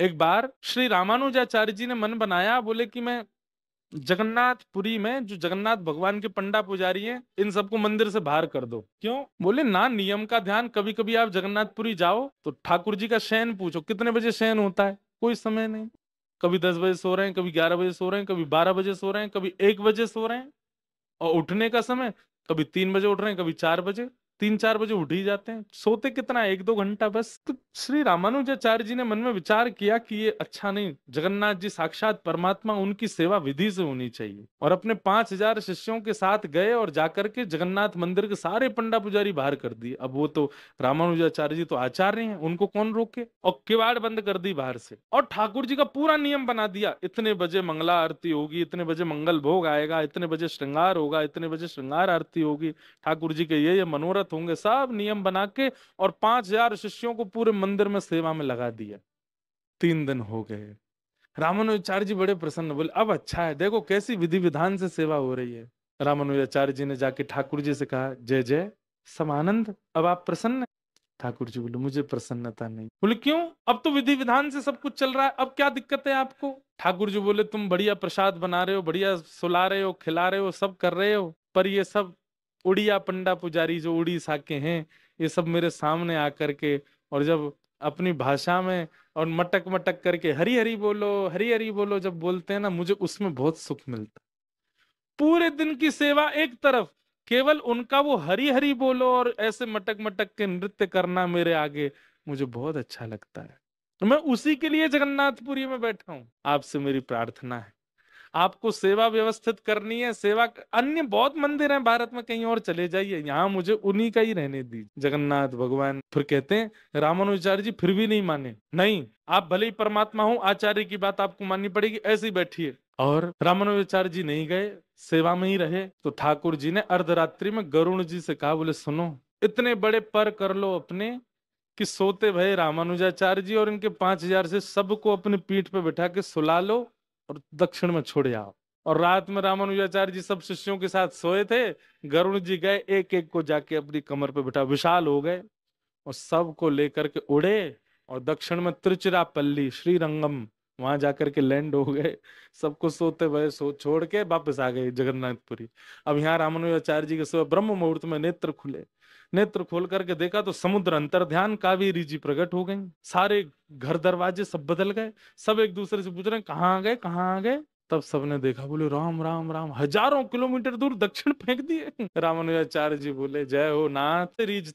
एक बार श्री रामानुजाचार्य जी ने मन बनाया, बोले कि मैं जगन्नाथपुरी में जो जगन्नाथ भगवान के पंडा पुजारी हैं, इन सबको मंदिर से बाहर कर दो। क्यों? बोले ना नियम का ध्यान, कभी कभी आप जगन्नाथपुरी जाओ तो ठाकुर जी का शयन पूछो, कितने बजे शयन होता है, कोई समय नहीं। कभी 10 बजे सो रहे हैं, कभी 11 बजे सो रहे हैं, कभी 12 बजे सो रहे हैं, कभी 1 बजे सो रहे हैं। और उठने का समय कभी 3 बजे उठ रहे हैं, कभी 4 बजे, 3-4 बजे उठ ही जाते हैं। सोते कितना है, 1-2 घंटा बस। तो श्री रामानुजाचार्य जी ने मन में विचार किया कि ये अच्छा नहीं, जगन्नाथ जी साक्षात परमात्मा, उनकी सेवा विधि से होनी चाहिए। और अपने 5,000 शिष्यों के साथ गए और जाकर के जगन्नाथ मंदिर के सारे पंडा पुजारी बाहर कर दिए। अब वो तो रामानुजाचार्य जी तो आचार्य हैं, उनको कौन रोके, और किवाड़ बंद कर दी बाहर से। और ठाकुर जी का पूरा नियम बना दिया, इतने बजे मंगला आरती होगी, इतने बजे मंगल भोग आएगा, इतने बजे श्रृंगार होगा, इतने बजे श्रृंगार आरती होगी, ठाकुर जी के ये मनोरथ होंगे, सब नियम बना के। और 5,000 शिष्यों को पूरे मंदिर में सेवा में लगा दिया। 3 दिन हो गए। रामानुजाचार्य जी बड़े प्रसन्न, बोले अब अच्छा है, देखो कैसी विधि विधान से सेवा हो रही है। रामानुजाचार्य जी ने जाके ठाकुर जी से कहा, जय जय समानंद, अब आप प्रसन्न हैं? ठाकुर जी बोले, मुझे प्रसन्नता नहीं। बोले क्यों? अब तो विधि विधान से सब कुछ चल रहा है, अब क्या दिक्कत है आपको? ठाकुर जी बोले, तुम बढ़िया प्रसाद बना रहे हो, बढ़िया सुला रहे हो, खिला रहे हो, सब कर रहे हो, पर ये सब उड़िया पंडा पुजारी जो उड़ीसा के हैं, ये सब मेरे सामने आकर के, और जब अपनी भाषा में और मटक मटक करके हरी हरी बोलो, हरी हरी बोलो जब बोलते हैं ना, मुझे उसमें बहुत सुख मिलता। पूरे दिन की सेवा एक तरफ, केवल उनका वो हरी हरी बोलो और ऐसे मटक मटक के नृत्य करना मेरे आगे मुझे बहुत अच्छा लगता है। तो मैं उसी के लिए जगन्नाथपुरी में बैठा हूं। आपसे मेरी प्रार्थना है, आपको सेवा व्यवस्थित करनी है, सेवा अन्य बहुत मंदिर हैं भारत में, कहीं और चले जाइए, यहाँ मुझे उन्हीं का ही रहने दीजिए, जगन्नाथ भगवान। फिर कहते हैं रामानुजाचार्य जी फिर भी नहीं माने, नहीं आप भले ही परमात्मा हो, आचार्य की बात आपको माननी पड़ेगी, ऐसे ही बैठिए। और रामानुजाचार्य जी नहीं गए, सेवा में ही रहे। तो ठाकुर जी ने अर्धरात्रि में गरुण जी से कहा, बोले सुनो, इतने बड़े पर कर लो अपने कि सोते भये रामानुजाचार्य जी और इनके 5,000 से सबको अपने पीठ पे बिठा के सुला लो और दक्षिण में छोड़ आओ। और रात में रामानुजाचार्य जी सब शिष्यों के साथ सोए थे, गरुण जी गए, एक एक को जाके अपनी कमर पे बिठा, विशाल हो गए और सबको लेकर के उड़े और दक्षिण में त्रिचिरापल्ली श्रीरंगम, वहां जाकर के लैंड हो गए। सबको सोते हुए छोड़ के वापस आ गए जगन्नाथपुरी। अब यहाँ रामानुजाचार्य जी के सुबह ब्रह्म मुहूर्त में नेत्र खुले, नेत्र खोल करके देखा तो समुद्र अंतर्ध्यान, कावेरी जी प्रकट हो गई, सारे घर दरवाजे सब बदल गए। सब एक दूसरे से पूछ रहे हैं, कहाँ आ गए, कहाँ आ गए? तब सबने देखा, बोले राम राम राम, हजारों किलोमीटर दूर दक्षिण फेंक दिए। रामानुजाचार्य जी बोले, जय हो नाथ, रीझ